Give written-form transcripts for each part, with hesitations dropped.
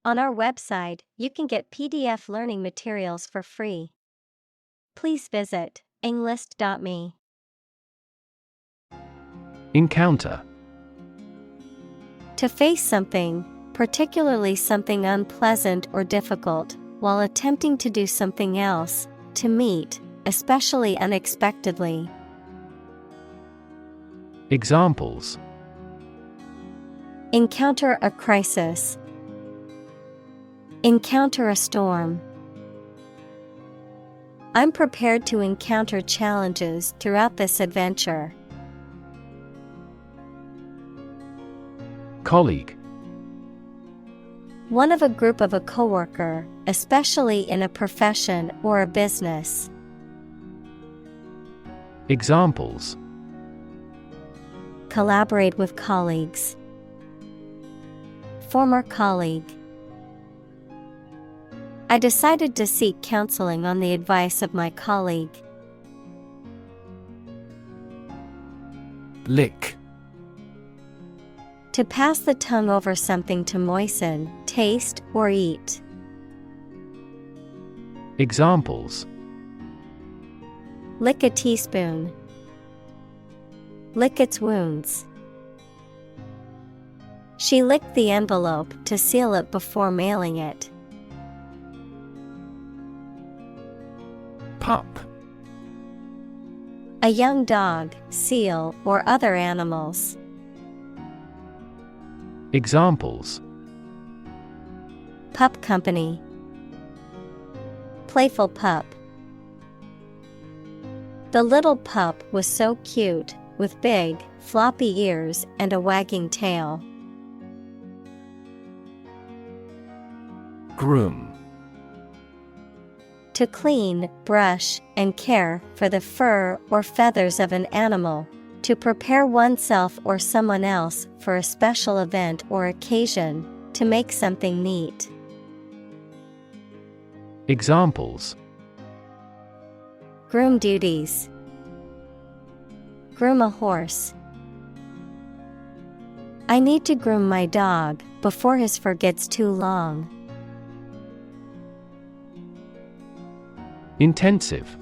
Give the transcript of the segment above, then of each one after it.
On our website, you can get PDF learning materials for free. Please visit englist.me. Encounter. To face something, particularly something unpleasant or difficult, while attempting to do something else, to meet, especially unexpectedly. Examples: Encounter a crisis. Encounter a storm. I'm prepared to encounter challenges throughout this adventure. Colleague. One of a group of a coworker, especially in a profession or a business. Examples: Collaborate with colleagues. Former colleague. I decided to seek counseling on the advice of my colleague. Lick. To pass the tongue over something to moisten, taste, or eat. Examples: Lick a teaspoon. Lick its wounds. She licked the envelope to seal it before mailing it. Pup. A young dog, seal, or other animals. Examples: Pup company. Playful pup. The little pup was so cute, with big, floppy ears and a wagging tail. Groom. To clean, brush, and care for the fur or feathers of an animal. To prepare oneself or someone else for a special event or occasion. To make something neat. Examples: Groom duties. Groom a horse. I need to groom my dog before his fur gets too long. Intensive.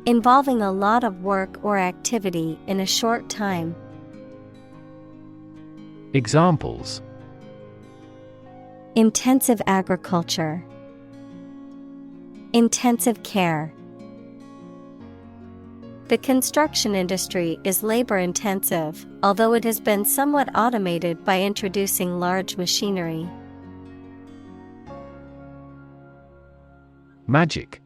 Involving a lot of work or activity in a short time. Examples: Intensive agriculture. Intensive care. The construction industry is labor-intensive, although it has been somewhat automated by introducing large machinery. Magic.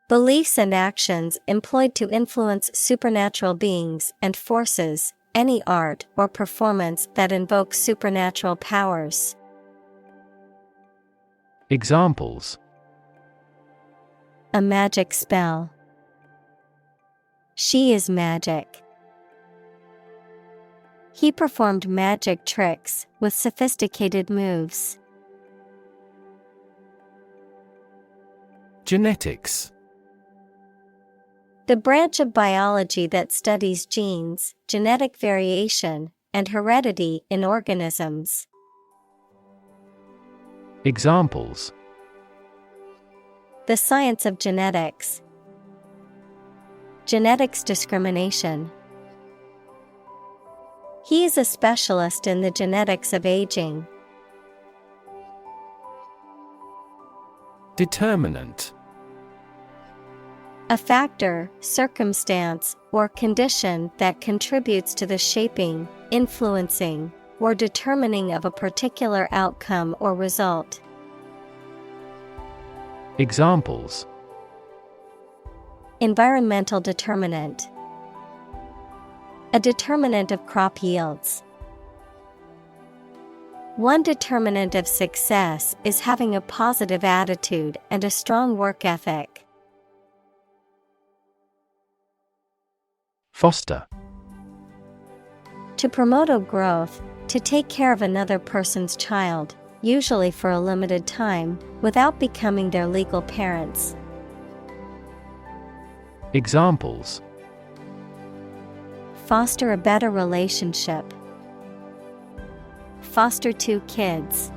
Beliefs and actions employed to influence supernatural beings and forces, any art or performance that invokes supernatural powers. Examples: A magic spell. She is magic. He performed magic tricks with sophisticated moves. Genetics. The branch of biology that studies genes, genetic variation, and heredity in organisms. Examples: The science of genetics. Genetics discrimination. He is a specialist in the genetics of aging. Determinant. A factor, circumstance, or condition that contributes to the shaping, influencing, or determining of a particular outcome or result. Examples: Environmental determinant. A determinant of crop yields. One determinant of success is having a positive attitude and a strong work ethic. Foster. To promote a growth, to take care of another person's child, usually for a limited time, without becoming their legal parents. Examples: Foster a better relationship. foster 2 kids.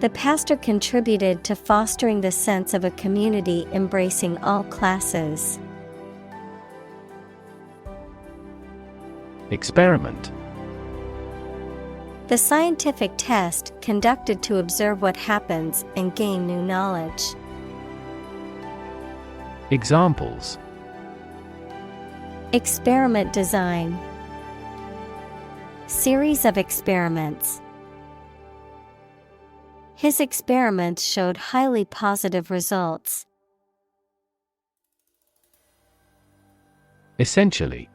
The pastor contributed to fostering the sense of a community embracing all classes. Experiment. The scientific test conducted to observe what happens and gain new knowledge. Examples. Experiment design. Series of experiments. His experiments showed highly positive results. Essentially.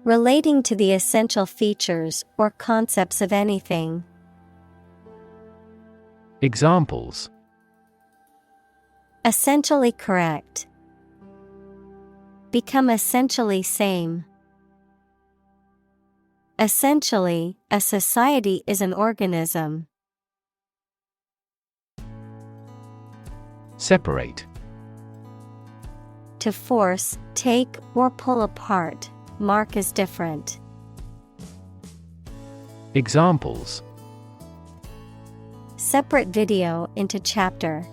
Relating to the essential features or concepts of anything. Examples. Essentially correct. Become essentially same. Essentially, a society is an organism. Separate. To force, take, or pull apart, mark as different. Examples. Separate video into chapter.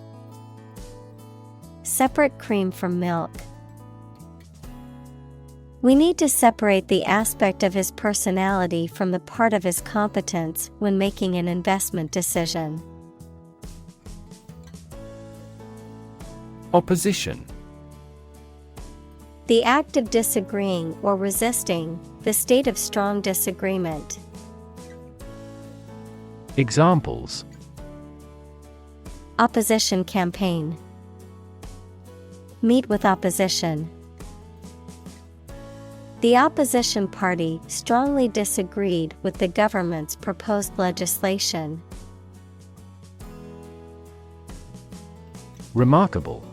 Separate cream from milk. We need to separate the aspect of his personality from the part of his competence when making an investment decision. Opposition. The act of disagreeing or resisting, the state of strong disagreement. Examples. Opposition campaign. Meet with opposition. The opposition party strongly disagreed with the government's proposed legislation. Remarkable.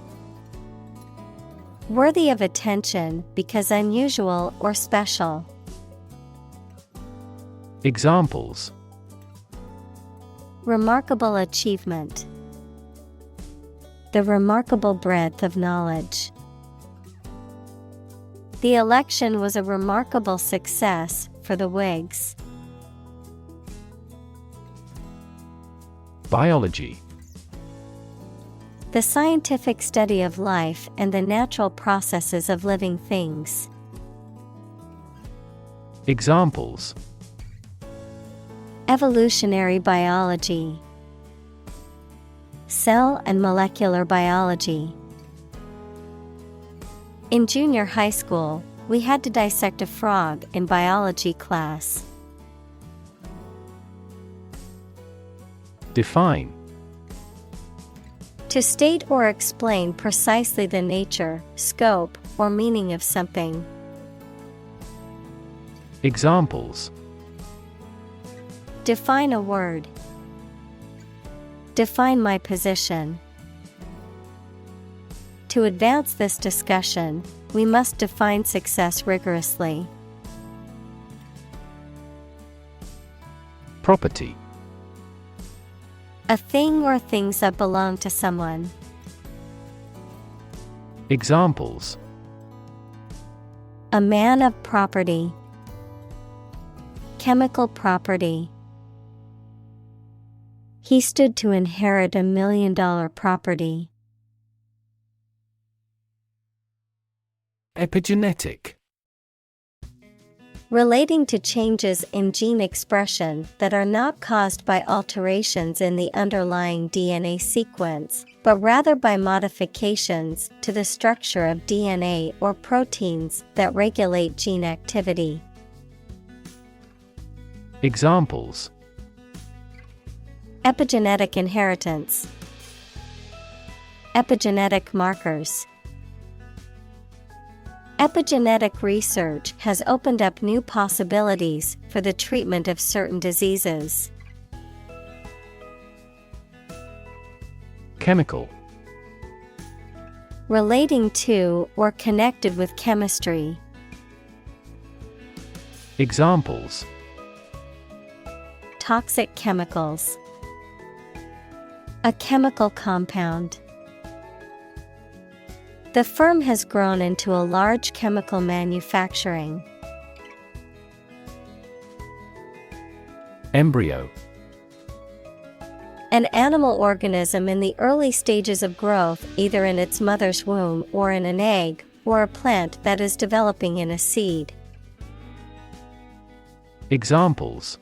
Worthy of attention because unusual or special. Examples. Remarkable achievement. The remarkable breadth of knowledge. The election was a remarkable success for the Whigs. Biology. The scientific study of life and the natural processes of living things. Examples. Evolutionary biology. Cell and molecular biology. In junior high school, we had to dissect a frog in biology class. Define. To state or explain precisely the nature, scope, or meaning of something. Examples. Define a word. Define my position. To advance this discussion, we must define success rigorously. Property. A thing or things that belong to someone. Examples. A man of property. Chemical property. He stood to inherit $1 million property. Epigenetic. Relating to changes in gene expression that are not caused by alterations in the underlying DNA sequence, but rather by modifications to the structure of DNA or proteins that regulate gene activity. Examples. Epigenetic inheritance. Epigenetic markers. Epigenetic research has opened up new possibilities for the treatment of certain diseases. Chemical. Relating to or connected with chemistry. Examples. Toxic chemicals. A chemical compound. The firm has grown into a large chemical manufacturing. Embryo. An animal organism in the early stages of growth, either in its mother's womb or in an egg, or a plant that is developing in a seed. Examples: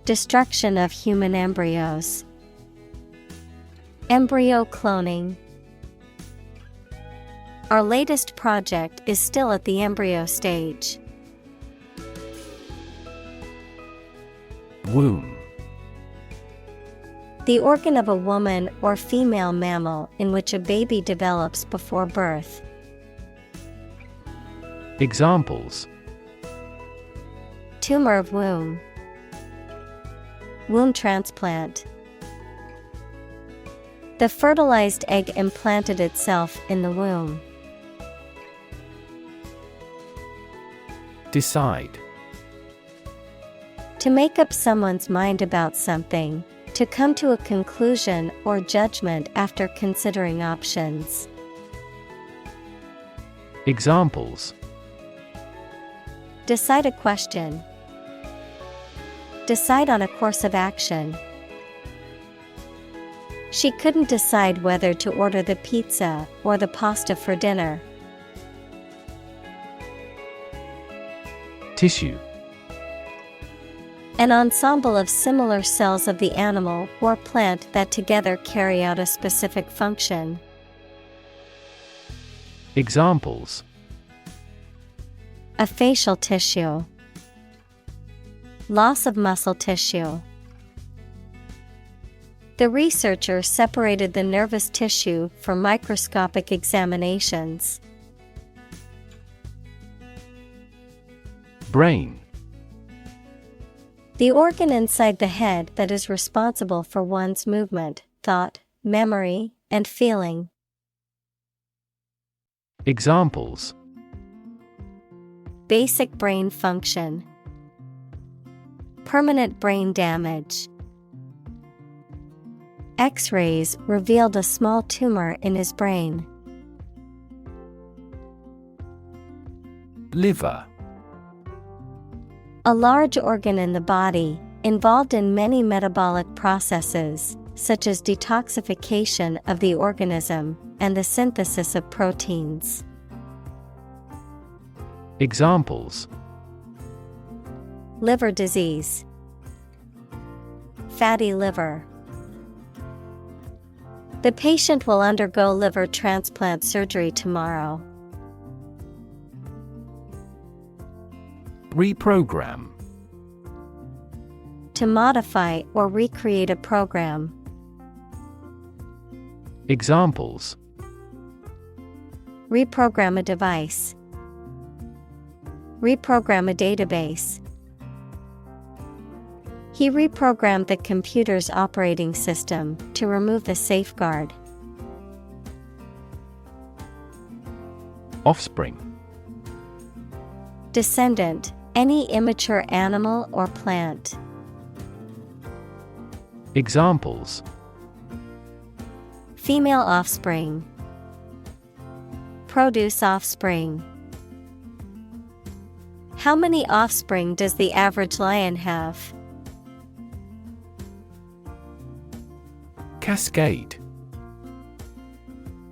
Destruction of human embryos. Embryo cloning. Our latest project is still at the embryo stage. Womb. The organ of a woman or female mammal in which a baby develops before birth. Examples: Tumor of womb. Womb transplant. The fertilized egg implanted itself in the womb. Decide. To make up someone's mind about something, to come to a conclusion or judgment after considering options. Examples: Decide a question. Decide on a course of action. She couldn't decide whether to order the pizza or the pasta for dinner. Tissue. An ensemble of similar cells of the animal or plant that together carry out a specific function. Examples: A facial tissue. Loss of muscle tissue. The researcher separated the nervous tissue for microscopic examinations. Brain. The organ inside the head that is responsible for one's movement, thought, memory, and feeling. Examples: Basic brain function. Permanent brain damage. X-rays revealed a small tumor in his brain. Liver. A large organ in the body, involved in many metabolic processes, such as detoxification of the organism and the synthesis of proteins. Examples: Liver disease. Fatty liver. The patient will undergo liver transplant surgery tomorrow. Reprogram. To modify or recreate a program. Examples: Reprogram a device. Reprogram a database. He reprogrammed the computer's operating system to remove the safeguard. Offspring. Descendant, any immature animal or plant. Examples: Female offspring. Produce offspring. How many offspring does the average lion have? Cascade.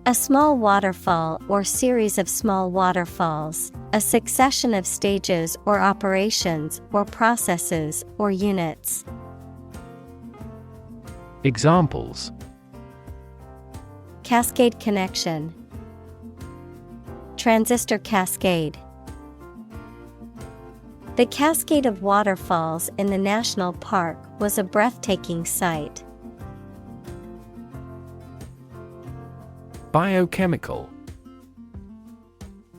A small waterfall or series of small waterfalls, a succession of stages or operations or processes or units. Examples: Cascade connection. Transistor cascade. The cascade of waterfalls in the national park was a breathtaking sight. Biochemical.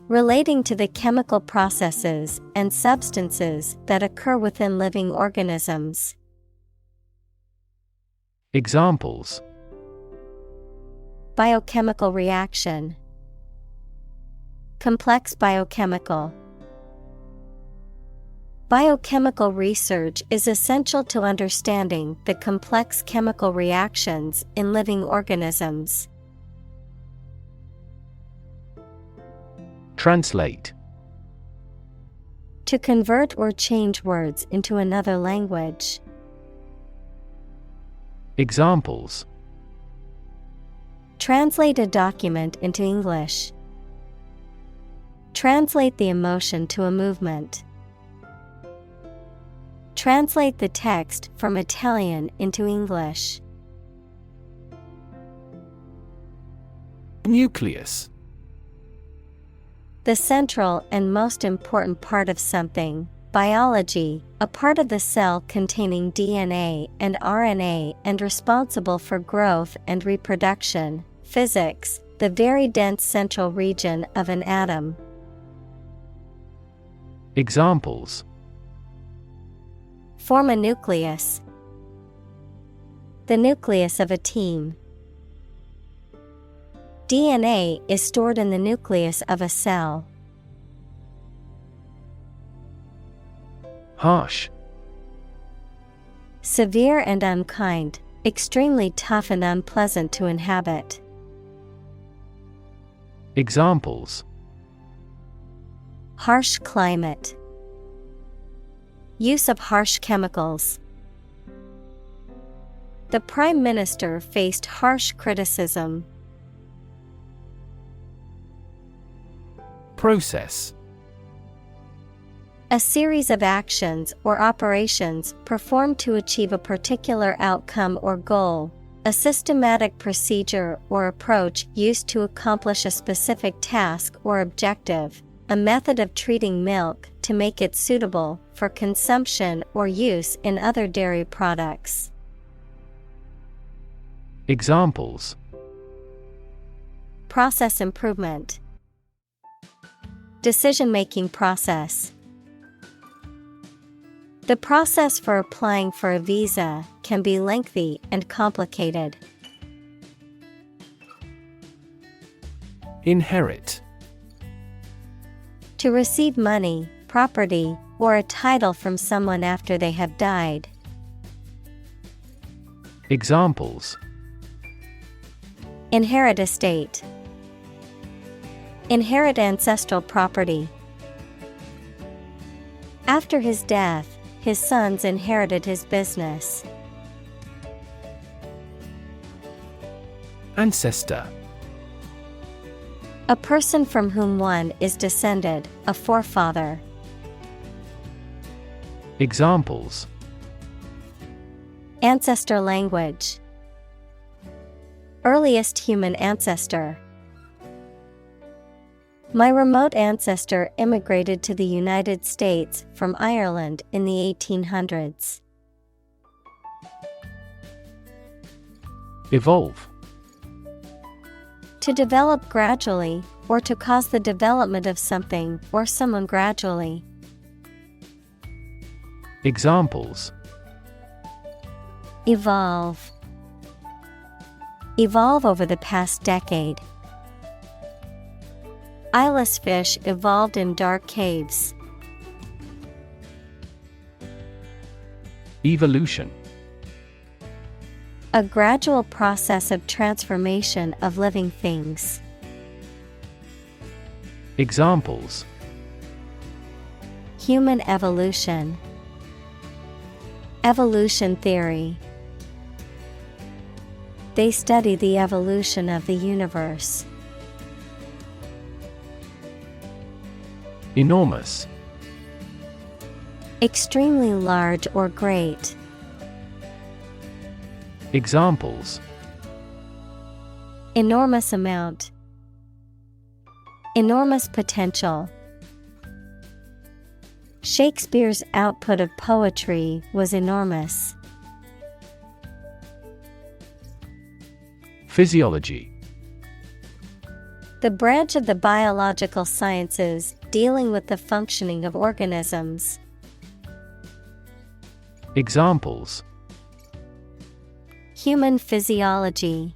Relating to the chemical processes and substances that occur within living organisms. Examples: Biochemical reaction. Complex biochemical. Biochemical research is essential to understanding the complex chemical reactions in living organisms. Translate. To convert or change words into another language. Examples: Translate a document into English. Translate the emotion to a movement. Translate the text from Italian into English. Nucleus. The central and most important part of something. Biology, a part of the cell containing DNA and RNA and responsible for growth and reproduction. Physics, the very dense central region of an atom. Examples: Form a nucleus. The nucleus of a team. DNA is stored in the nucleus of a cell. Harsh. Severe and unkind, extremely tough and unpleasant to inhabit. Examples: Harsh climate. Use of harsh chemicals. The Prime Minister faced harsh criticism. Process. A series of actions or operations performed to achieve a particular outcome or goal. A systematic procedure or approach used to accomplish a specific task or objective. A method of treating milk to make it suitable for consumption or use in other dairy products. Examples: Process improvement. Decision-making process. The process for applying for a visa can be lengthy and complicated. Inherit. To receive money, property, or a title from someone after they have died. Examples: Inherit estate. Inherit ancestral property. After his death, his sons inherited his business. Ancestor. A person from whom one is descended, a forefather. Examples: Ancestor language. Earliest human ancestor. My remote ancestor immigrated to the United States from Ireland in the 1800s. Evolve. To develop gradually, or to cause the development of something or someone gradually. Examples: Evolve. Evolve over the past decade. Eyeless fish evolved in dark caves. Evolution. A gradual process of transformation of living things. Examples: Human evolution. Evolution theory. They study the evolution of the universe. Enormous. Extremely large or great. Examples: Enormous amount. Enormous potential. Shakespeare's output of poetry was enormous. Physiology. The branch of the biological sciences dealing with the functioning of organisms. Examples: Human physiology.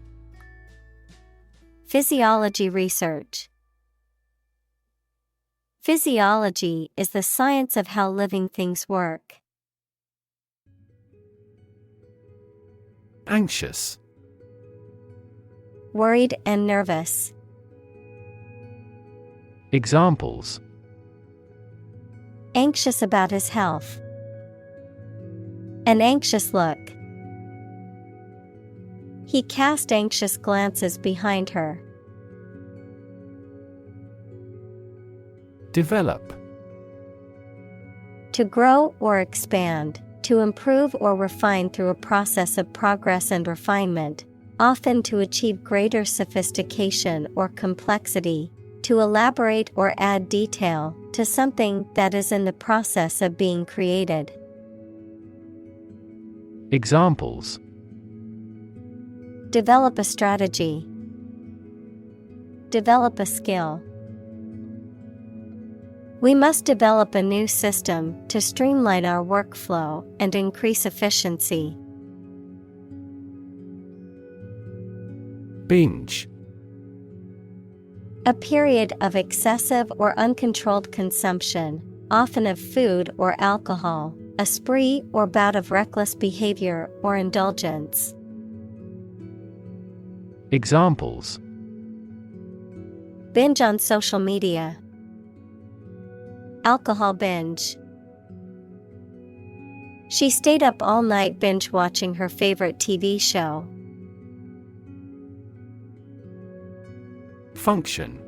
Physiology research. Physiology is the science of how living things work. Anxious. Worried and nervous. Examples: Anxious about his health. An anxious look. He cast anxious glances behind her. Develop. To grow or expand, to improve or refine through a process of progress and refinement, often to achieve greater sophistication or complexity, to elaborate or add detail to something that is in the process of being created. Examples: Develop a strategy. Develop a skill. We must develop a new system to streamline our workflow and increase efficiency. Binge. A period of excessive or uncontrolled consumption, often of food or alcohol, a spree or bout of reckless behavior or indulgence. Examples: Binge on social media. Alcohol binge. She stayed up all night binge watching her favorite TV show. Function.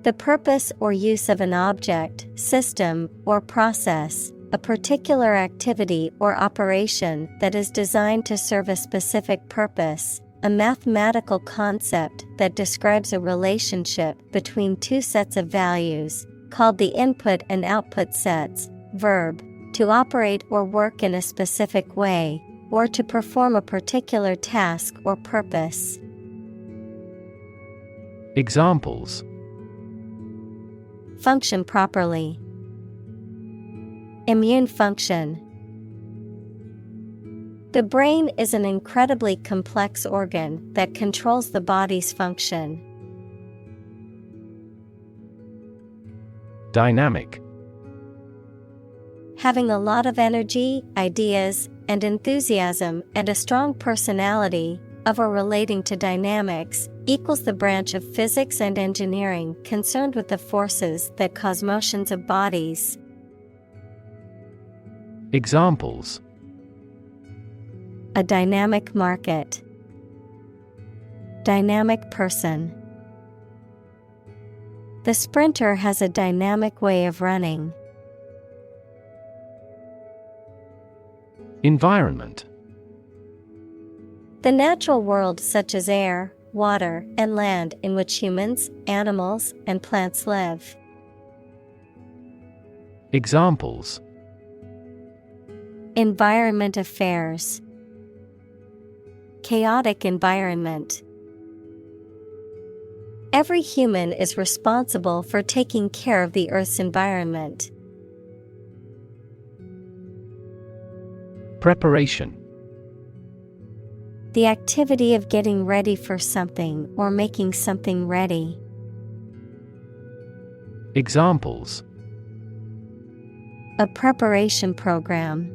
The purpose or use of an object, system, or process, a particular activity or operation that is designed to serve a specific purpose, a mathematical concept that describes a relationship between two sets of values, called the input and output sets. Verb, to operate or work in a specific way, or to perform a particular task or purpose. Examples: Function properly. Immune function. The brain is an incredibly complex organ that controls the body's function. Dynamic. Having a lot of energy, ideas, and enthusiasm and a strong personality, of or relating to dynamics, equals the branch of physics and engineering concerned with the forces that cause motions of bodies. Examples: A dynamic market. Dynamic person. The sprinter has a dynamic way of running. Environment. The natural world such as air, water, and land in which humans, animals, and plants live. Examples: Environment affairs. Chaotic environment. Every human is responsible for taking care of the Earth's environment. Preparation. The activity of getting ready for something or making something ready. Examples: A preparation program.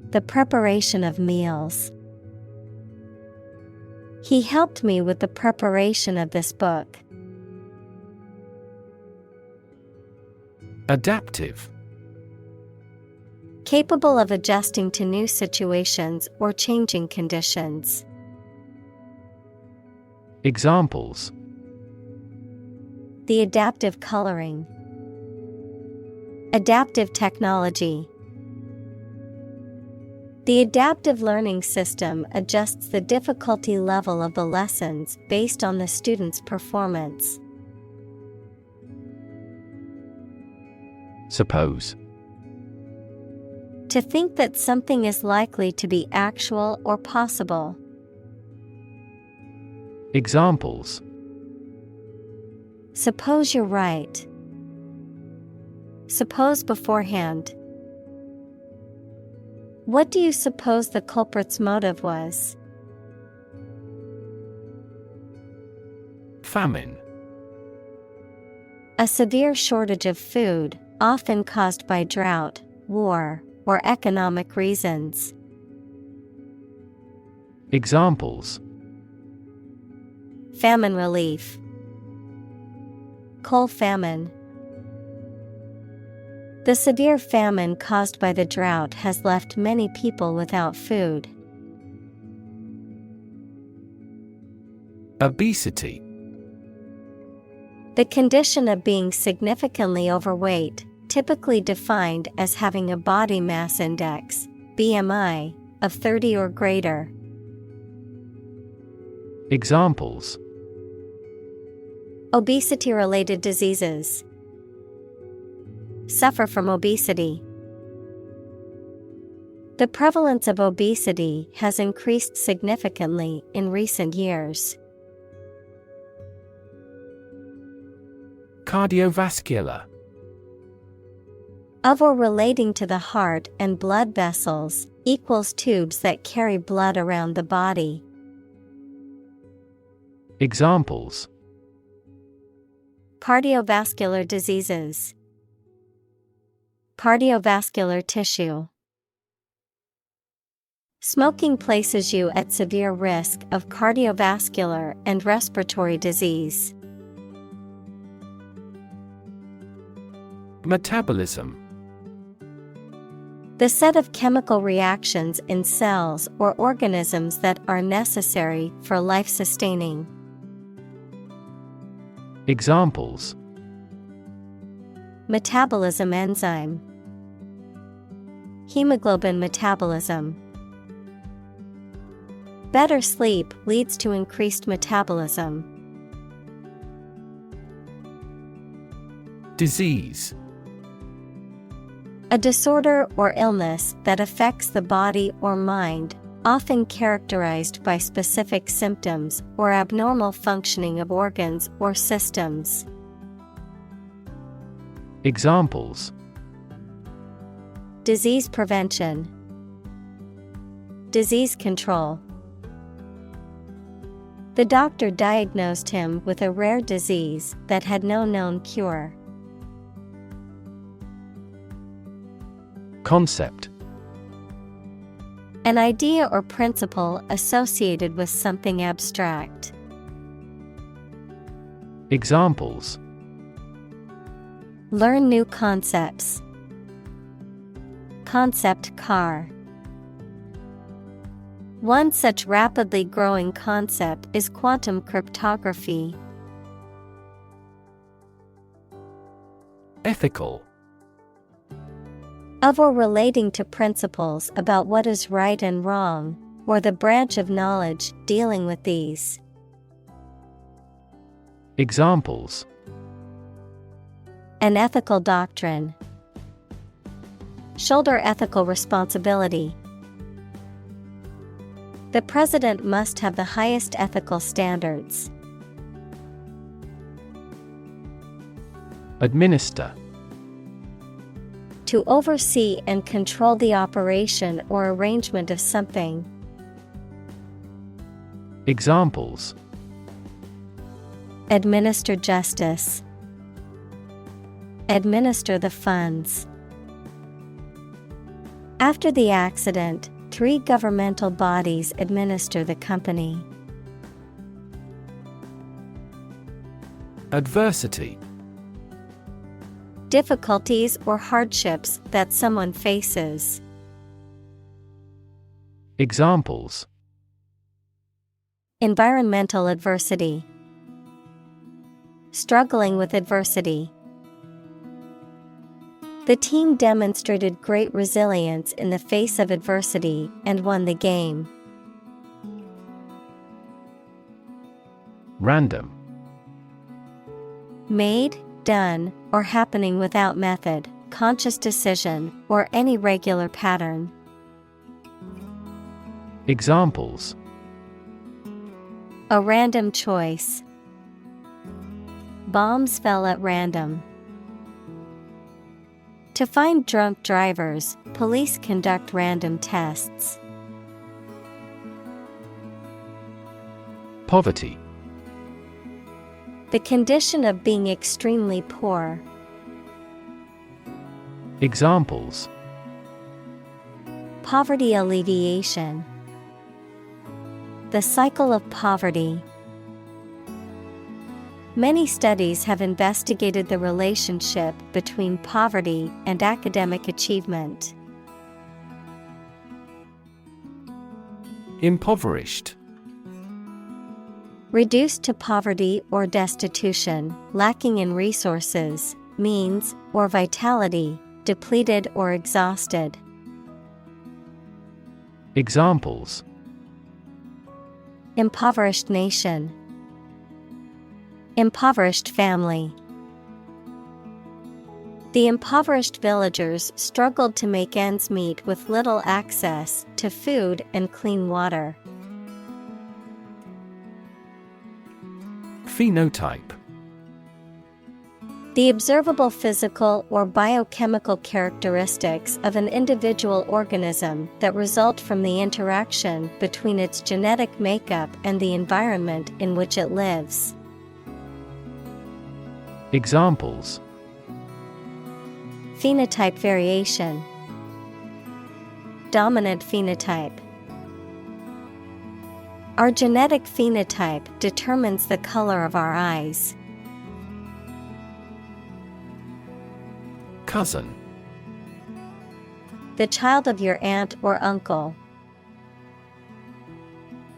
The preparation of meals. He helped me with the preparation of this book. Adaptive. Capable of adjusting to new situations or changing conditions. Examples: The adaptive coloring. Adaptive technology. The adaptive learning system adjusts the difficulty level of the lessons based on the student's performance. Suppose. To think that something is likely to be actual or possible. Examples: Suppose you're right. Suppose beforehand. What do you suppose the culprit's motive was? Famine. A severe shortage of food, often caused by drought, war, or economic reasons. Examples: Famine relief. Coal famine. The severe famine caused by the drought has left many people without food. Obesity. The condition of being significantly overweight, typically defined as having a body mass index, BMI, of 30 or greater. Examples: obesity-related diseases. Suffer from obesity. The prevalence of obesity has increased significantly in recent years. Cardiovascular. Of or relating to the heart and blood vessels, equals tubes that carry blood around the body. Examples: cardiovascular diseases. Cardiovascular tissue. Smoking places you at severe risk of cardiovascular and respiratory disease. Metabolism. The set of chemical reactions in cells or organisms that are necessary for life sustaining. Examples: metabolism enzyme. Hemoglobin metabolism. Better sleep leads to increased metabolism. Disease. A disorder or illness that affects the body or mind, often characterized by specific symptoms or abnormal functioning of organs or systems. Examples: disease prevention. Disease control. The doctor diagnosed him with a rare disease that had no known cure. Concept. An idea or principle associated with something abstract. Examples: learn new concepts. Concept car. One such rapidly growing concept is quantum cryptography. Ethical. Of or relating to principles about what is right and wrong, or the branch of knowledge dealing with these. Examples: an ethical doctrine. Shoulder ethical responsibility. The president must have the highest ethical standards. Administer. To oversee and control the operation or arrangement of something. Examples: administer justice. Administer the funds. After the accident, 3 governmental bodies administer the company. Adversity. Difficulties or hardships that someone faces. Examples: environmental adversity. Struggling with adversity. The team demonstrated great resilience in the face of adversity and won the game. Random. Made, done, or happening without method, conscious decision, or any regular pattern. Examples: a random choice. Bombs fell at random. To find drunk drivers, police conduct random tests. Poverty. The condition of being extremely poor. Examples: poverty alleviation. The cycle of poverty. Many studies have investigated the relationship between poverty and academic achievement. Impoverished. Reduced to poverty or destitution, lacking in resources, means, or vitality, depleted or exhausted. Examples: Impoverished nation. Impoverished family. The impoverished villagers struggled to make ends meet with little access to food and clean water. Phenotype. The observable physical or biochemical characteristics of an individual organism that result from the interaction between its genetic makeup and the environment in which it lives. Examples: Phenotype variation. Dominant phenotype. Our genetic phenotype determines the color of our eyes. Cousin. The child of your aunt or uncle.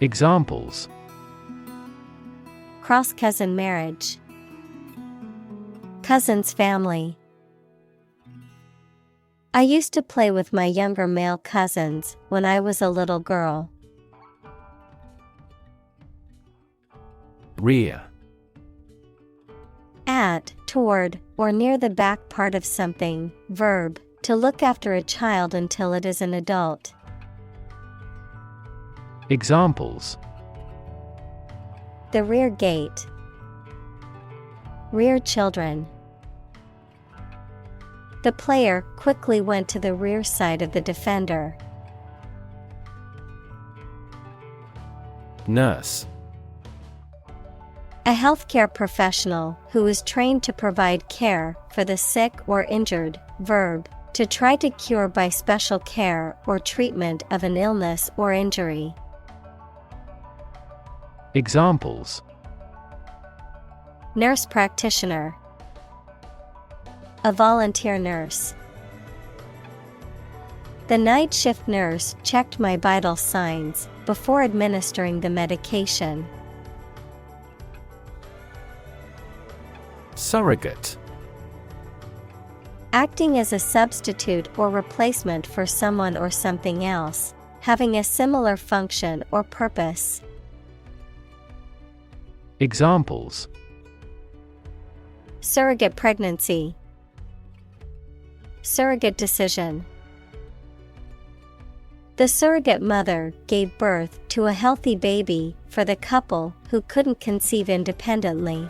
Examples: Cross-cousin marriage. Cousin's family. I used to play with my younger male cousins when I was a little girl. Rear. At, toward, or near the back part of something. Verb, to look after a child until it is an adult. Examples: The rear gate. Rear children. The player quickly went to the rear side of the defender. Nurse. A healthcare professional who is trained to provide care for the sick or injured. Verb, to try to cure by special care or treatment of an illness or injury. Examples: Nurse practitioner. A volunteer nurse. The night shift nurse checked my vital signs before administering the medication. Surrogate. Acting as a substitute or replacement for someone or something else, having a similar function or purpose. Examples: Surrogate pregnancy. Surrogate decision. The surrogate mother gave birth to a healthy baby for the couple who couldn't conceive independently.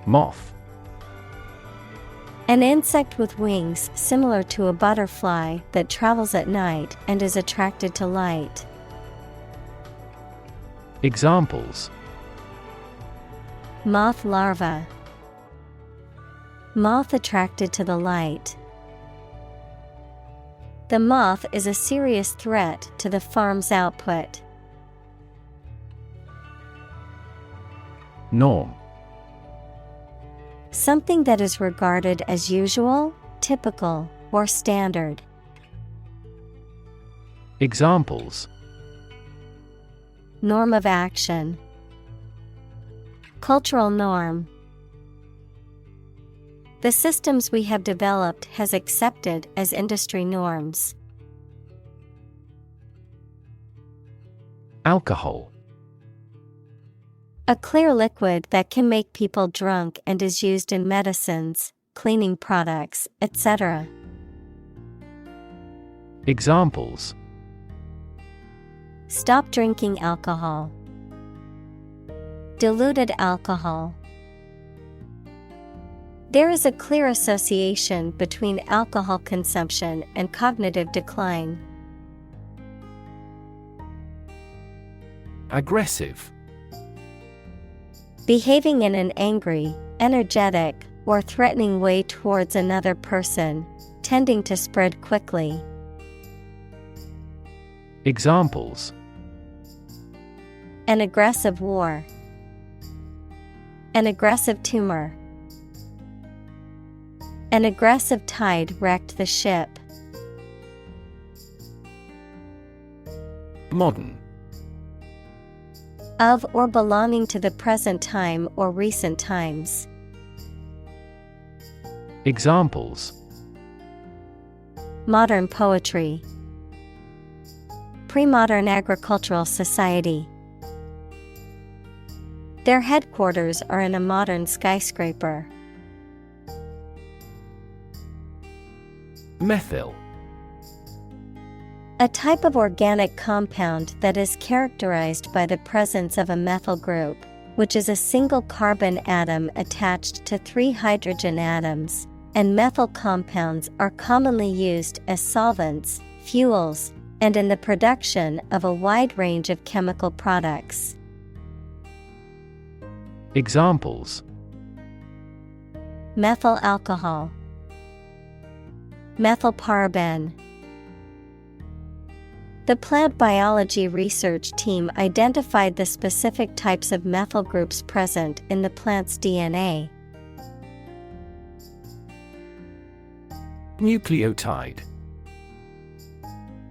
Moth. An insect with wings similar to a butterfly that travels at night and is attracted to light. Examples: Moth larva. Moth attracted to the light. The moth is a serious threat to the farm's output. Norm. Something that is regarded as usual, typical, or standard. Examples: Norm of action. Cultural norm. The systems we have developed has accepted as industry norms. Alcohol. A clear liquid that can make people drunk and is used in medicines, cleaning products, etc. Examples: Stop drinking alcohol. Diluted alcohol. There is a clear association between alcohol consumption and cognitive decline. Aggressive. Behaving in an angry, energetic, or threatening way towards another person, tending to spread quickly. Examples: An aggressive war. An aggressive tumor. An aggressive tide wrecked the ship. Modern. Of or belonging to the present time or recent times. Examples: Modern poetry. Pre-modern agricultural society. Their headquarters are in a modern skyscraper. Methyl. A type of organic compound that is characterized by the presence of a methyl group, which is a single carbon atom attached to 3 hydrogen atoms, and methyl compounds are commonly used as solvents, fuels, and in the production of a wide range of chemical products. Examples: Methyl alcohol. Methylparaben. The plant biology research team identified the specific types of methyl groups present in the plant's DNA. Nucleotide.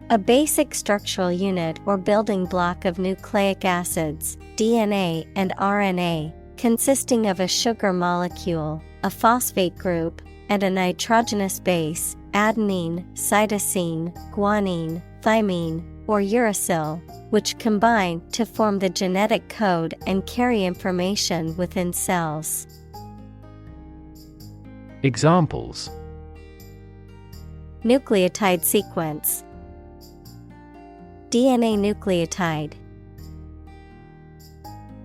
A basic structural unit or building block of nucleic acids, DNA and RNA, consisting of a sugar molecule, a phosphate group, and a nitrogenous base, adenine, cytosine, guanine, thymine, or uracil, which combine to form the genetic code and carry information within cells. Examples: Nucleotide sequence. DNA nucleotide.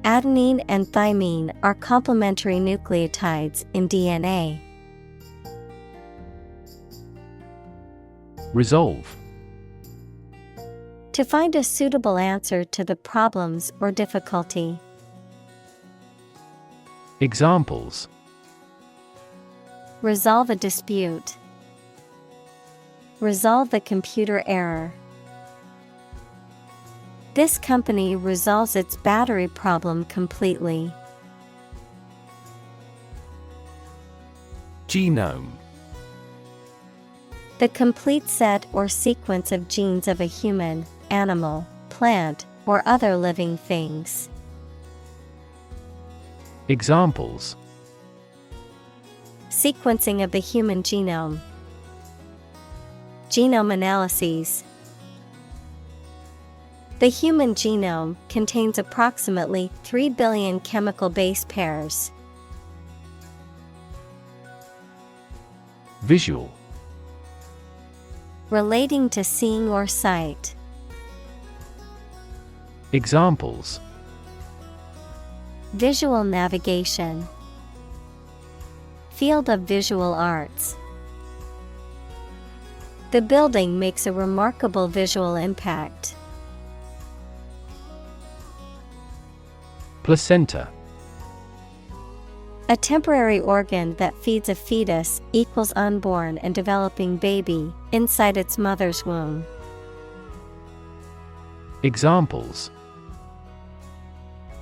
Adenine and thymine are complementary nucleotides in DNA. Resolve. To find a suitable answer to the problems or difficulty. Examples: Resolve a dispute. Resolve the computer error. This company resolves its battery problem completely. Genome. The complete set or sequence of genes of a human, animal, plant, or other living things. Examples: Sequencing of the human genome. Genome analyses. The human genome contains approximately 3 billion chemical base pairs. Visual. Relating to seeing or sight. Examples: Visual navigation. Field of visual arts. The building makes a remarkable visual impact. Placenta. A temporary organ that feeds a fetus equals unborn and developing baby inside its mother's womb. Examples: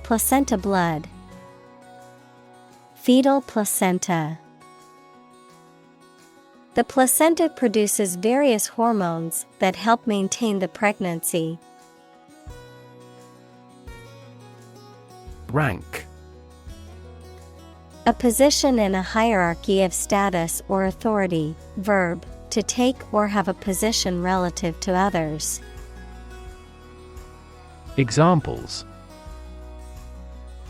Placenta blood. Fetal placenta. The placenta produces various hormones that help maintain the pregnancy. Rank. A position in a hierarchy of status or authority. Verb, to take or have a position relative to others. Examples: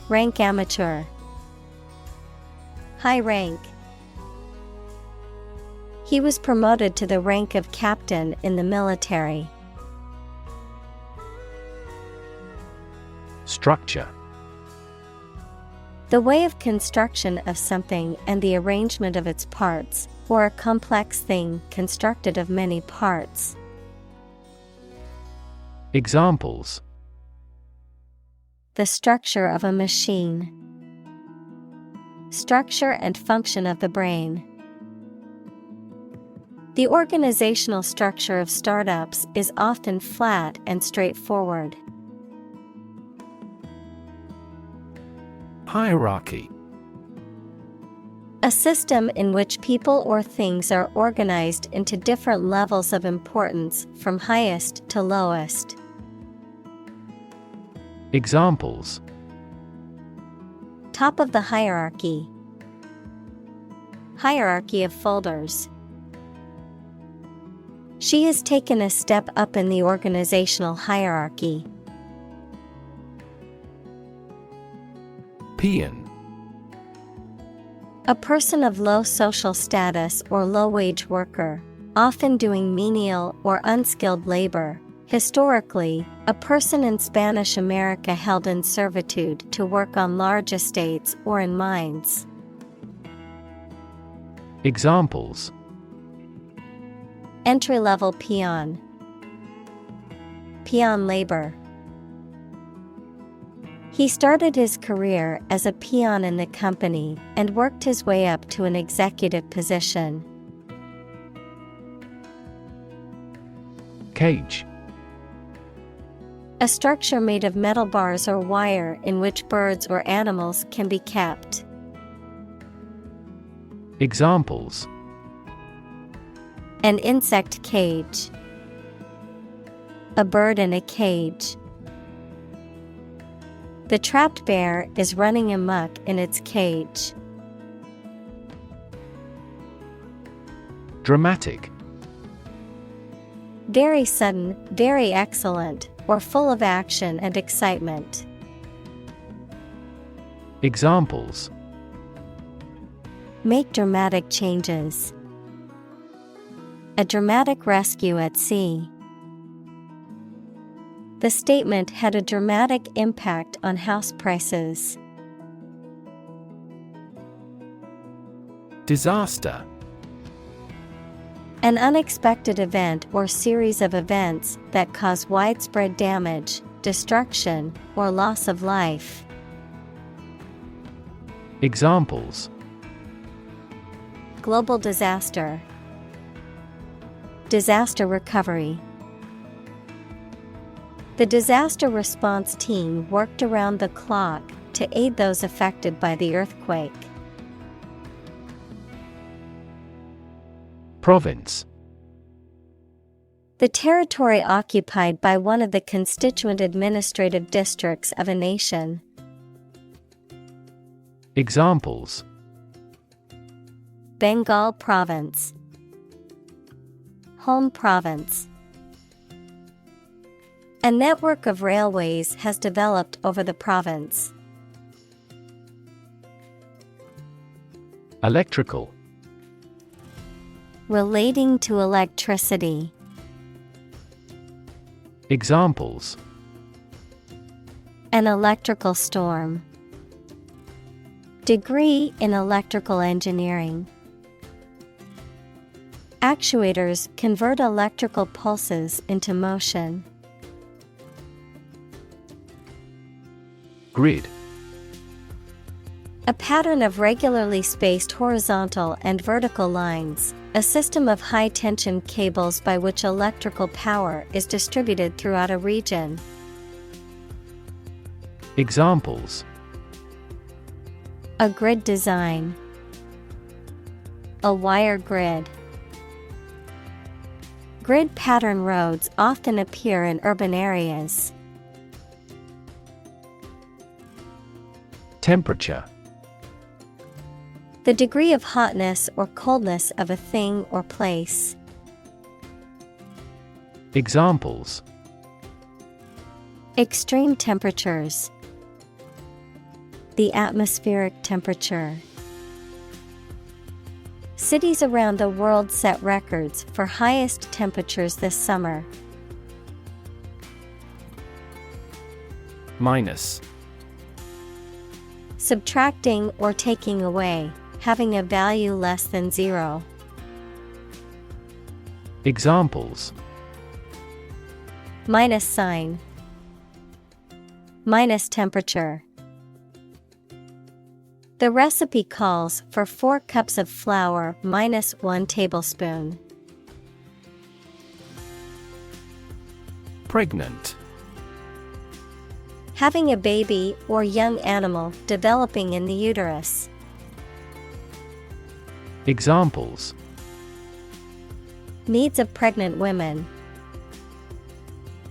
Rank amateur. High rank. He was promoted to the rank of captain in the military. Structure. The way of construction of something and the arrangement of its parts, or a complex thing constructed of many parts. Examples: The structure of a machine. Structure and function of the brain. The organizational structure of startups is often flat and straightforward. Hierarchy. A system in which people or things are organized into different levels of importance from highest to lowest. Examples: Top of the hierarchy. Hierarchy of folders. She has taken a step up in the organizational hierarchy. Peon. A person of low social status or low-wage worker, often doing menial or unskilled labor. Historically, a person in Spanish America held in servitude to work on large estates or in mines. Examples: Entry-level peon. Peon labor. He started his career as a peon in the company and worked his way up to an executive position. Cage. A structure made of metal bars or wire in which birds or animals can be kept. Examples: An insect cage. A bird in a cage. The trapped bear is running amok in its cage. Dramatic. Very sudden, very excellent, or full of action and excitement. Examples: Make dramatic changes. A dramatic rescue at sea. The statement had a dramatic impact on house prices. Disaster. An unexpected event or series of events that cause widespread damage, destruction, or loss of life. Examples: Global disaster. Disaster recovery. The disaster response team worked around the clock to aid those affected by the earthquake. Province. The territory occupied by one of the constituent administrative districts of a nation. Examples: Bengal Province. Home Province. A network of railways has developed over the province. Electrical. Relating to electricity. Examples: An electrical storm. Degree in electrical engineering. Actuators convert electrical pulses into motion. Grid. A pattern of regularly spaced horizontal and vertical lines, a system of high-tension cables by which electrical power is distributed throughout a region. Examples: A grid design. A wire grid. Grid pattern roads often appear in urban areas. Temperature. The degree of hotness or coldness of a thing or place. Examples: Extreme temperatures. The atmospheric temperature. Cities around the world set records for highest temperatures this summer. Minus. Subtracting or taking away, having a value less than zero. Examples: Minus sign. Minus temperature. The recipe calls for 4 cups of flour minus 1 tablespoon. Pregnant. Having a baby or young animal developing in the uterus. Examples: Needs of pregnant women.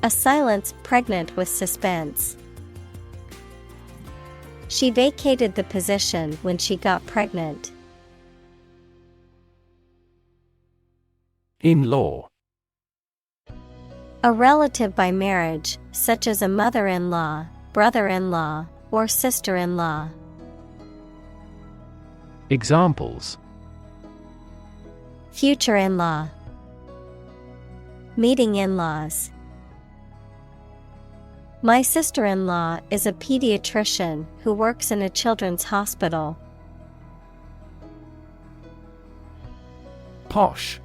A silence pregnant with suspense. She vacated the position when she got pregnant. In-law. A relative by marriage, such as a mother-in-law, brother-in-law, or sister-in-law. Examples: Future in-law. Meeting in-laws. My sister-in-law is a pediatrician who works in a children's hospital. Posh.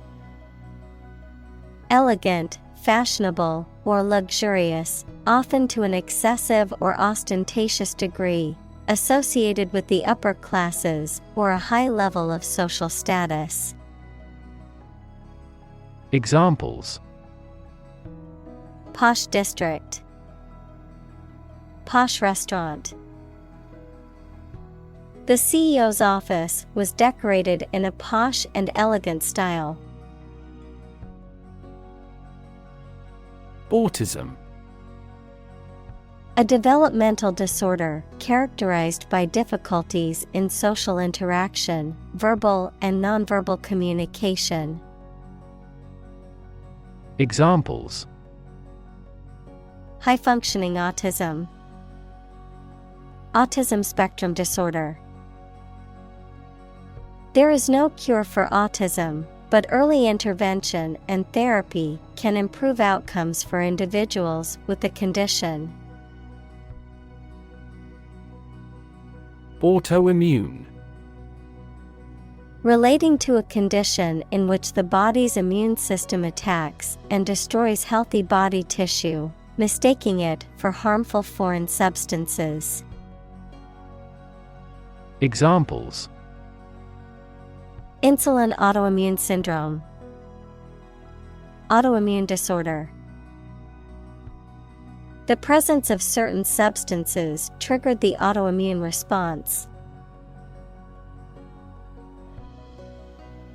Elegant, fashionable, or luxurious, often to an excessive or ostentatious degree, associated with the upper classes or a high level of social status. Examples: Posh district. Posh restaurant. The CEO's office was decorated in a posh and elegant style. Autism. A developmental disorder characterized by difficulties in social interaction, verbal and nonverbal communication. Examples: High-functioning autism. Autism spectrum disorder. There is no cure for autism, but early intervention and therapy can improve outcomes for individuals with the condition. Autoimmune. Relating to a condition in which the body's immune system attacks and destroys healthy body tissue, mistaking it for harmful foreign substances. Examples: Insulin autoimmune syndrome. Autoimmune disorder. The presence of certain substances triggered the autoimmune response.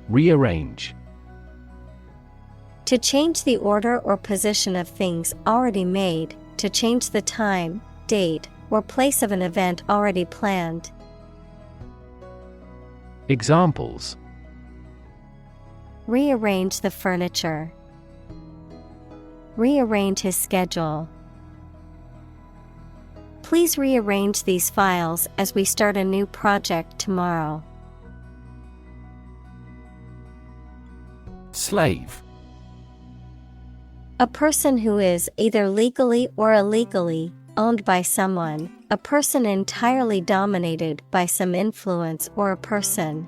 Rearrange. To change the order or position of things already made, to change the time, date, or place of an event already planned. Examples: Rearrange the furniture. Rearrange his schedule. Please rearrange these files as we start a new project tomorrow. Slave. A person who is either legally or illegally owned by someone, a person entirely dominated by some influence or a person.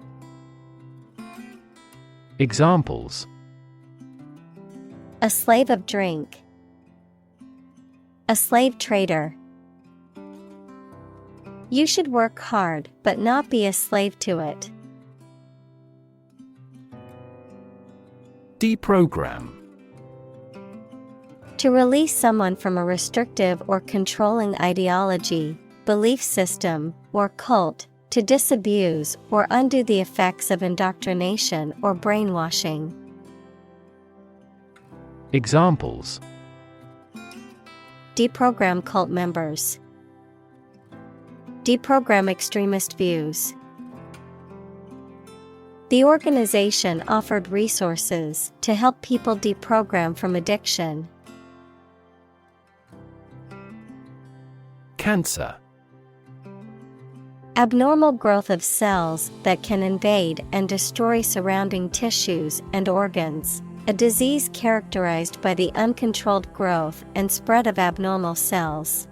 Examples: A slave of drink. A slave trader. You should work hard but not be a slave to it. Deprogram. To release someone from a restrictive or controlling ideology, belief system, or cult, to disabuse or undo the effects of indoctrination or brainwashing. Examples: Deprogram cult members. Deprogram extremist views. The organization offered resources to help people deprogram from addiction. Cancer. Abnormal growth of cells that can invade and destroy surrounding tissues and organs. A disease characterized by the uncontrolled growth and spread of abnormal cells.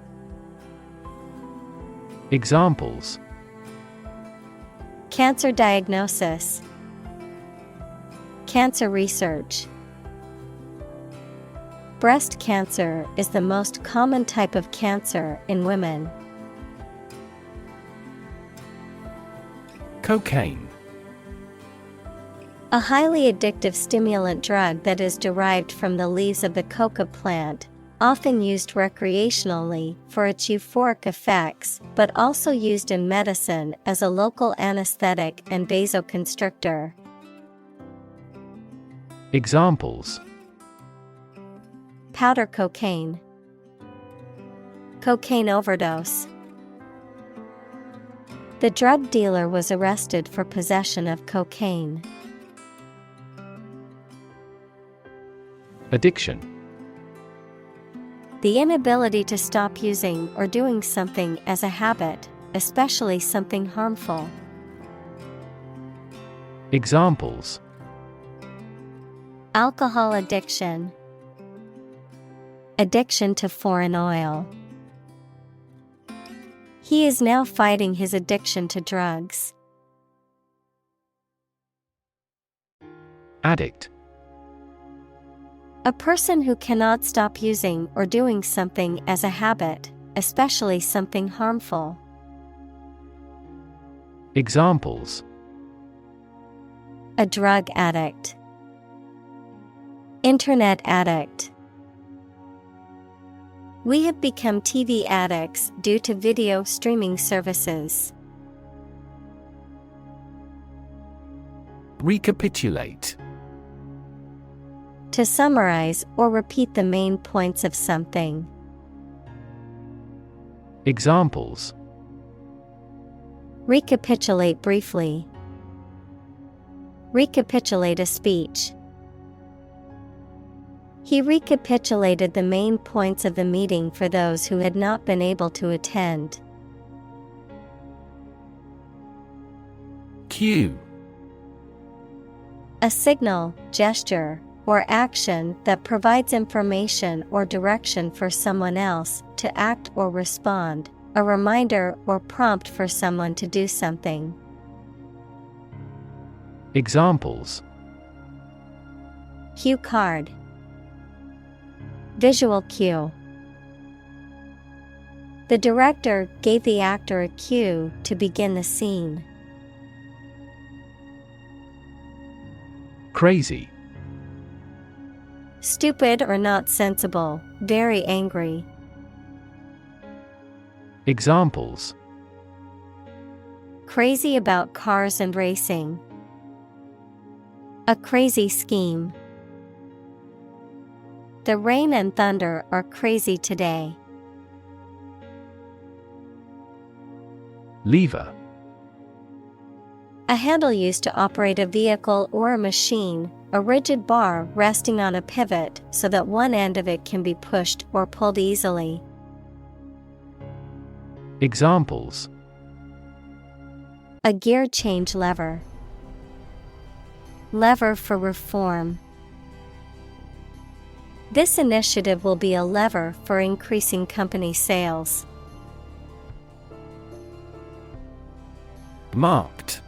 Examples: Cancer diagnosis. Cancer research. Breast cancer is the most common type of cancer in women. Cocaine. A highly addictive stimulant drug that is derived from the leaves of the coca plant, often used recreationally for its euphoric effects, but also used in medicine as a local anesthetic and vasoconstrictor. Examples: Powder cocaine, cocaine overdose. The drug dealer was arrested for possession of cocaine. Addiction. The inability to stop using or doing something as a habit, especially something harmful. Examples: Alcohol addiction, addiction to foreign oil. He is now fighting his addiction to drugs. Addict. A person who cannot stop using or doing something as a habit, especially something harmful. Examples: A drug addict, internet addict. We have become TV addicts due to video streaming services. Recapitulate. To summarize or repeat the main points of something. Examples: Recapitulate briefly. Recapitulate a speech. He recapitulated the main points of the meeting for those who had not been able to attend. Cue. A signal, gesture, or action that provides information or direction for someone else to act or respond, a reminder or prompt for someone to do something. Examples: Cue card, visual cue. The director gave the actor a cue to begin the scene. Crazy. Stupid or not sensible, very angry. Examples: Crazy about cars and racing. A crazy scheme. The rain and thunder are crazy today. Lever. A handle used to operate a vehicle or a machine, a rigid bar resting on a pivot so that one end of it can be pushed or pulled easily. Examples: A gear change lever. Lever for reform. This initiative will be a lever for increasing company sales. Marked.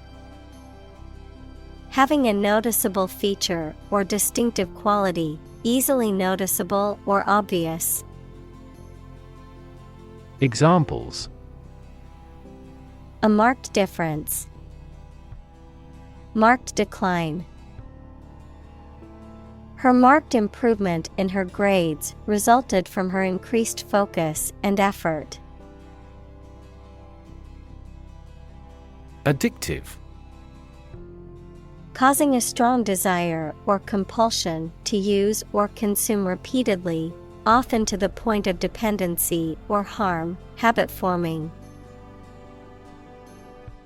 Having a noticeable feature or distinctive quality, easily noticeable or obvious. Examples: A marked difference. Marked decline. Her marked improvement in her grades resulted from her increased focus and effort. Addictive. Causing a strong desire or compulsion to use or consume repeatedly, often to the point of dependency or harm, habit forming.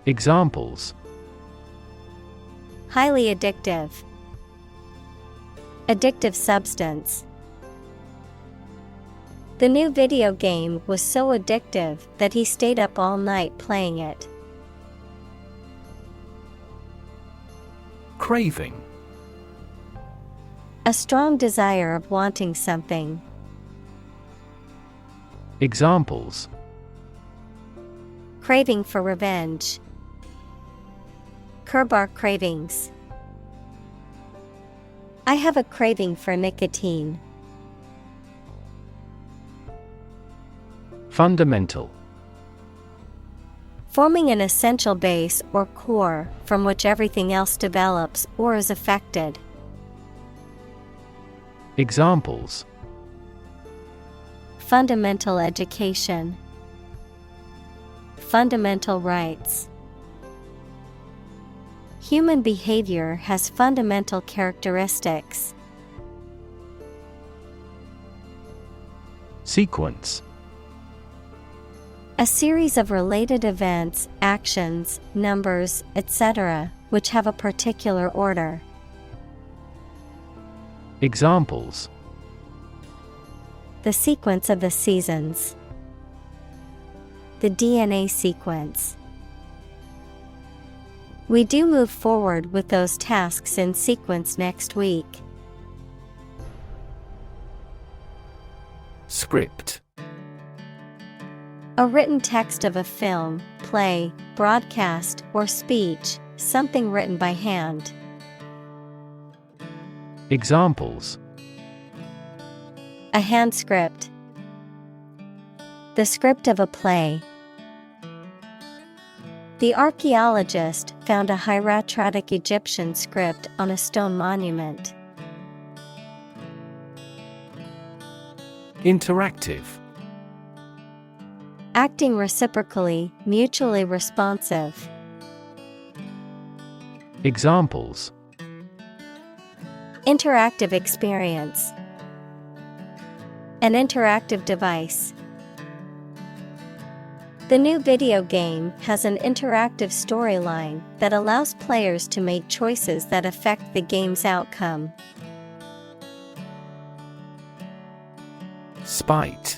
Examples: Highly addictive. Addictive substance. The new video game was so addictive that he stayed up all night playing it. Craving. A strong desire of wanting something. Examples: Craving for revenge. Curb our cravings. I have a craving for nicotine. Fundamental. Forming an essential base or core from which everything else develops or is affected. Examples: Fundamental education. Fundamental rights. Human behavior has fundamental characteristics. Sequence. A series of related events, actions, numbers, etc., which have a particular order. Examples. The sequence of the seasons. The DNA sequence. We do move forward with those tasks in sequence next week. Script. A written text of a film, play, broadcast, or speech, something written by hand. Examples. A hand script. The script of a play. The archaeologist found a hieratic Egyptian script on a stone monument. Interactive. Acting reciprocally, mutually responsive. Examples. Interactive experience. An interactive device. The new video game has an interactive storyline that allows players to make choices that affect the game's outcome. Spite.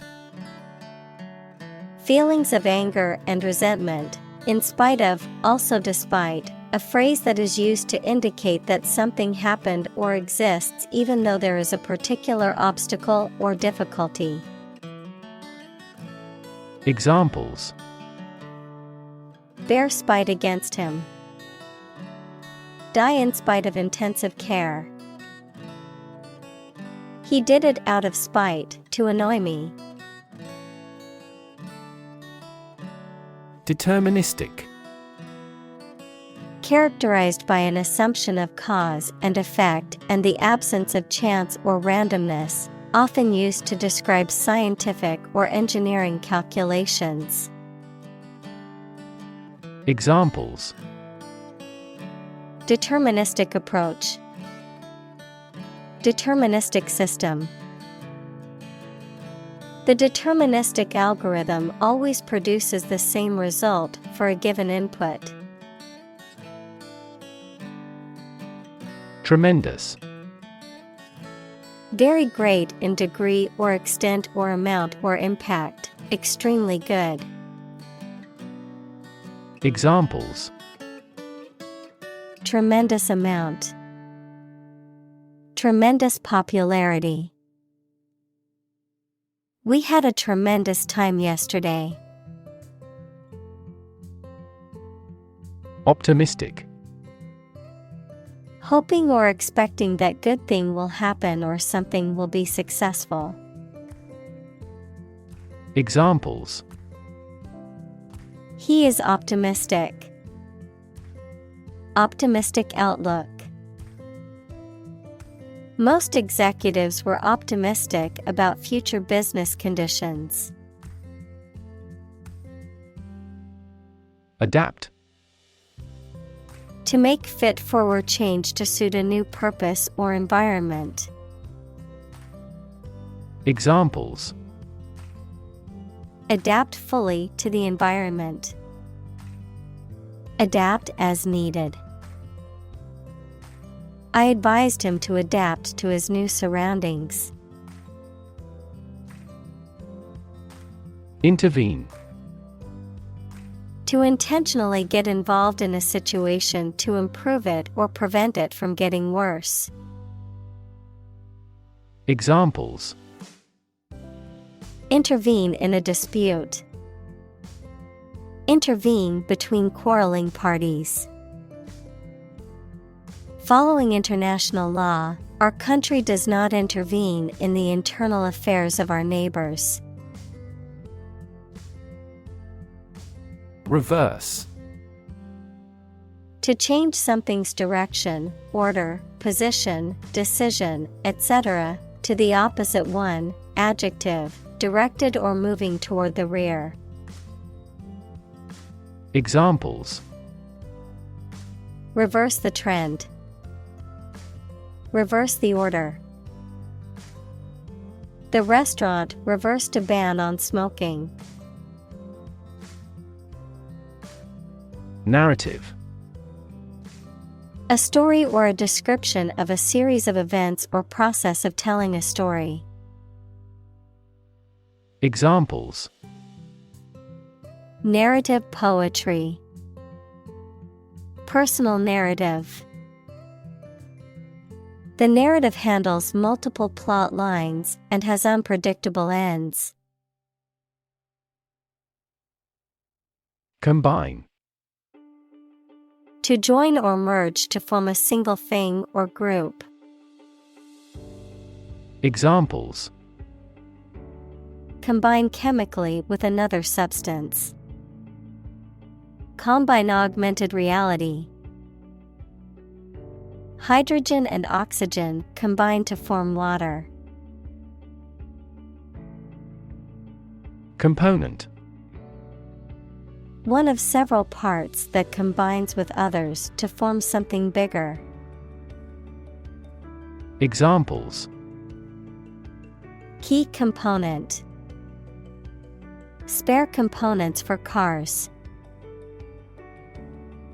Feelings of anger and resentment, in spite of, also despite, a phrase that is used to indicate that something happened or exists even though there is a particular obstacle or difficulty. Examples. Bear spite against him. Die in spite of intensive care. He did it out of spite, to annoy me. Deterministic. Characterized by an assumption of cause and effect and the absence of chance or randomness, often used to describe scientific or engineering calculations. Examples. Deterministic approach. Deterministic system. The deterministic algorithm always produces the same result for a given input. Tremendous. Very great in degree or extent or amount or impact, extremely good. Examples. Tremendous amount. Tremendous popularity. We had a tremendous time yesterday. Optimistic. Hoping or expecting that good thing will happen or something will be successful. Examples. He is optimistic. Optimistic outlook. Most executives were optimistic about future business conditions. Adapt. To make fit forward change to suit a new purpose or environment. Examples. Adapt fully to the environment. Adapt as needed. I advised him to adapt to his new surroundings. Intervene. To intentionally get involved in a situation to improve it or prevent it from getting worse. Examples. Intervene in a dispute. Intervene between quarreling parties. Following international law, our country does not intervene in the internal affairs of our neighbors. Reverse. To change something's direction, order, position, decision, etc., to the opposite one, adjective, directed or moving toward the rear. Examples: Reverse the trend. Reverse the order. The restaurant reversed a ban on smoking. Narrative: A story or a description of a series of events or process of telling a story. Examples: Narrative poetry. Personal narrative. The narrative handles multiple plot lines and has unpredictable ends. Combine: To join or merge to form a single thing or group. Examples: Combine chemically with another substance. Combine augmented reality. Hydrogen and oxygen combine to form water. Component: One of several parts that combines with others to form something bigger. Examples: Key component. Spare components for cars.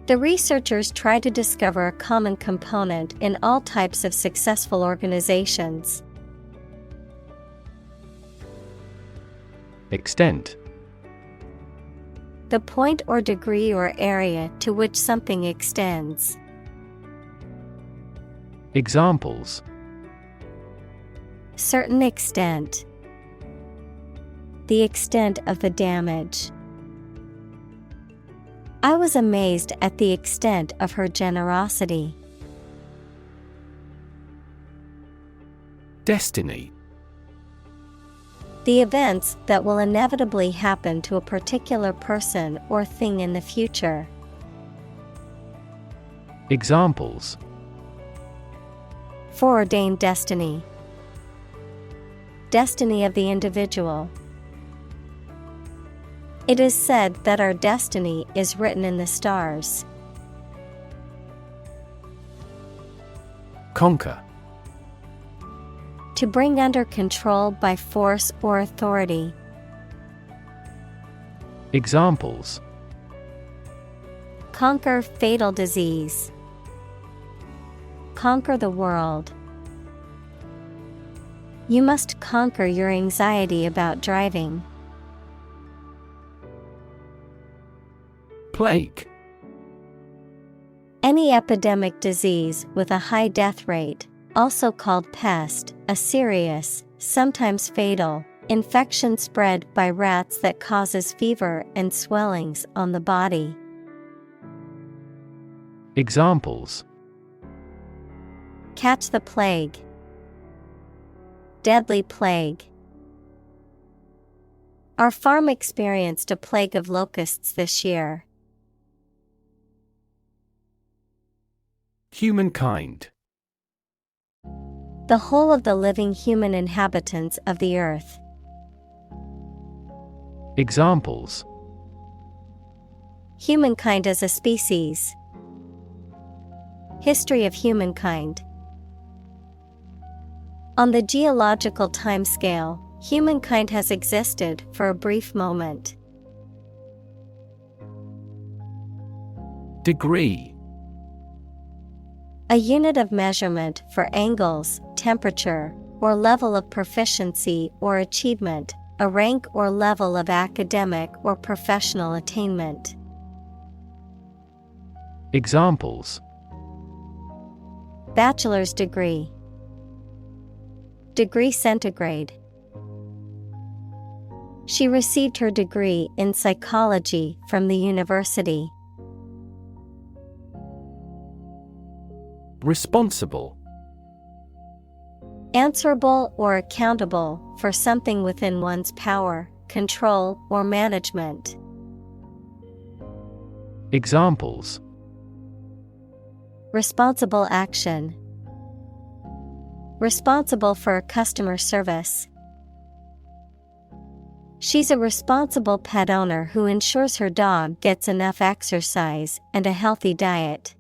The researchers try to discover a common component in all types of successful organizations. Extent: The point or degree or area to which something extends. Examples: Certain extent. The extent of the damage. I was amazed at the extent of her generosity. Destiny: The events that will inevitably happen to a particular person or thing in the future. Examples: Foreordained destiny. Destiny of the individual. It is said that our destiny is written in the stars. Conquer: To bring under control by force or authority. Examples: Conquer fatal disease. Conquer the world. You must conquer your anxiety about driving. Plague: Any epidemic disease with a high death rate, also called pest, a serious, sometimes fatal, infection spread by rats that causes fever and swellings on the body. Examples: Catch the plague. Deadly plague. Our farm experienced a plague of locusts this year. Humankind: The whole of the living human inhabitants of the earth. Examples: Humankind as a species. History of humankind. On the geological timescale, humankind has existed for a brief moment. Degree: A unit of measurement for angles, temperature, or level of proficiency or achievement, a rank or level of academic or professional attainment. Examples: Bachelor's degree. Degree centigrade. She received her degree in psychology from the university. Responsible: Answerable or accountable for something within one's power, control, or management. Examples: Responsible action. Responsible for customer service. She's a responsible pet owner who ensures her dog gets enough exercise and a healthy diet.